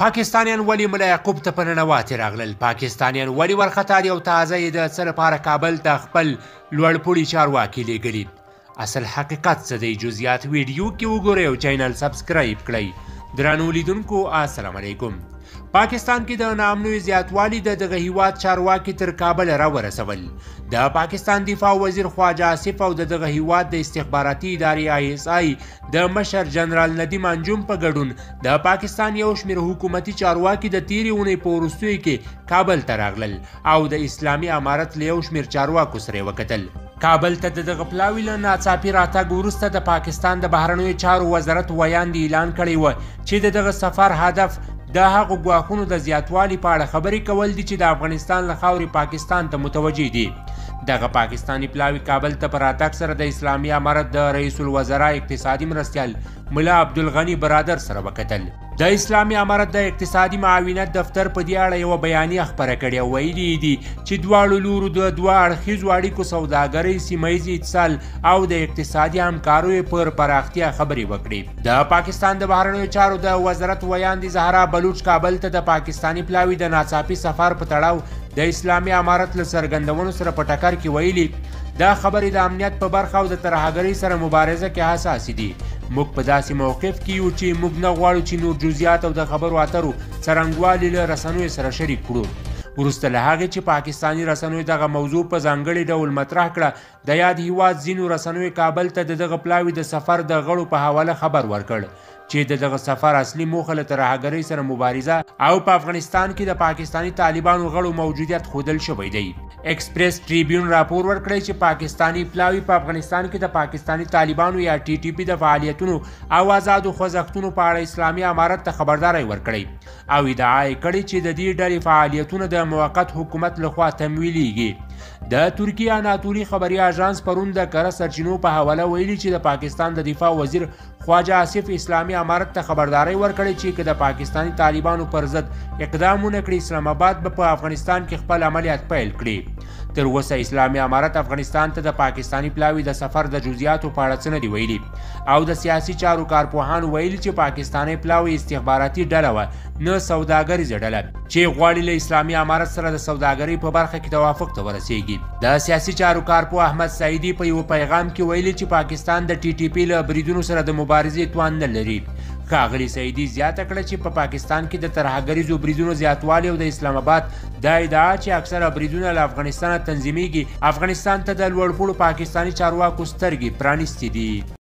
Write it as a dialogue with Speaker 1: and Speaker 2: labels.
Speaker 1: پاکستانیان ولې ملا یعقوب ته په ننواتې راغلل؟ پاکستانیان ولې وارخطا دي او تازه یې د څه لپاره کابل ته خپل لوړپوړي چارواکي لیږلي؟ اصل حقیقت څه دی؟ جزئیات ویډیو کې وګورئ او چینل سبسکرایب کړئ. درنو لیدونکو السلام علیکم. پاکستان کې د ناامنۍ زیاتوالی د دغه هیواد چارواکي تر کابل راورسول. د پاکستان دفاع وزیر خواجه آصف او د دغه هیواد د استخباراتي ادارې ISI د مشر جنرال ندیم انجم په ګډون د پاکستان یو شمېر حکومتي چارواکي د تیرې اونۍ په وروستیو کې کابل ته راغلل او د اسلامي امارت له یو شمېر چارواکو سره یې وکتل. کابل ته د دغه پلاوي له ناڅاپي راتګ وروسته د پاکستان د بهرنیو چارو وزارت ویاند اعلان کړی و چې د دغه سفر هدف د هغو ګواښونو د زیاتوالي په اړه خبرې کول دي چې د افغانستان له خاورې پاکستان ته متوجه دي. دغه پاکستانی پلاوي کابل ته په راتګ سره د اسلامي امارت د رئیس الوزرا اقتصادي مرستیال ملا عبدالغني برادر سره وکتل. د اسلامي امارت د اقتصادي معاونت دفتر په دې اړه یوه بیانیه خپره کړې او ویلي دي چې دواړو لورو د دوه اړخیزو اړیکو، سوداګرۍ، سیمه ییز اتصال او د اقتصادي همکاریو پر پراختیا خبرې وکړي. د پاکستان د بهرنیو چارو د وزارت ویاندې زهرا بلوچ کابل ته د پاکستانی پلاوي د ناڅاپي سفر په تړاو د اسلامي امارت له څرګندونو سره په ټکر کې ویلي دا خبرې د امنیت په برخه او د ترهګرۍ سره مبارزه کې حساسې دي. موږ په داسې موقف کې یو چې موږ نه غواړو چې نور جزئیات او د خبرو اترو څرنګوالي له رسنیو سره شریک کړو. وروسته له هغې چې پاکستانی رسنیو دغه موضوع په ځانګړي ډول مطرح کړه، د یاد هیواد ځینو رسنیو کابل ته د دغه پلاوي د سفر د غړو په حواله خبر ورکړ چې د دغه سفر اصلي موخه له ترهګرۍ سره مبارزه او په افغانستان کې د پاکستانی طالبانو غړو موجودیت ښودل شوی دی. ایکسپریس ټریبیون راپور ورکړی چې پاکستانی پلاوي په افغانستان کې د پاکستانی طالبانو یا TTP د فعالیتونو او آزادو خوځښتونو په اړه اسلامي امارت ته خبرداری ورکړی او ادعا یې کړې چې د دې ډلې فعالیتونه د موقت حکومت لخوا تمویلیږي. د ترکیه اناتولي خبري اژانس پرون د کره سرچینو په حواله ویلي چې د پاکستان د دفاع وزیر خواجه آصف اسلامي امارت ته خبرداری ورکړی چې که د پاکستانی طالبانو پر ضد اقدام ونه کړي، اسلام آباد به په افغانستان کې خپل عملیات پیل کړي. تر اوسه اسلامي امارت افغانستان ته د پاکستانی پلاوي د سفر د جزئیاتو په اړه څه نه دي ویلي او د سیاسي چارو کارپوهان ویلي چې پاکستانی پلاوي استخباراتي ډله وه، نه سوداګریزه ډله چې غواړي له اسلامي امارت سره د سوداګرۍ په برخه کې توافق ته ورسیږي. د سیاسي چارو کارپوه احمد سعیدي په یو پیغام کې ویلي چې پاکستان د TTP له بریدونو سره د مبارزې توان نه لري. ښاغلي سعیدي زیاته کړه چې په پاکستان کې د ترهګریزو بریدونو زیاتوالی او د اسلام آباد دا ادعا چې اکثره بریدونه له افغانستانه تنظیمیږي، افغانستان ته د لوړپوړو پاکستانی چارواکو سترګې پرانیستې دي.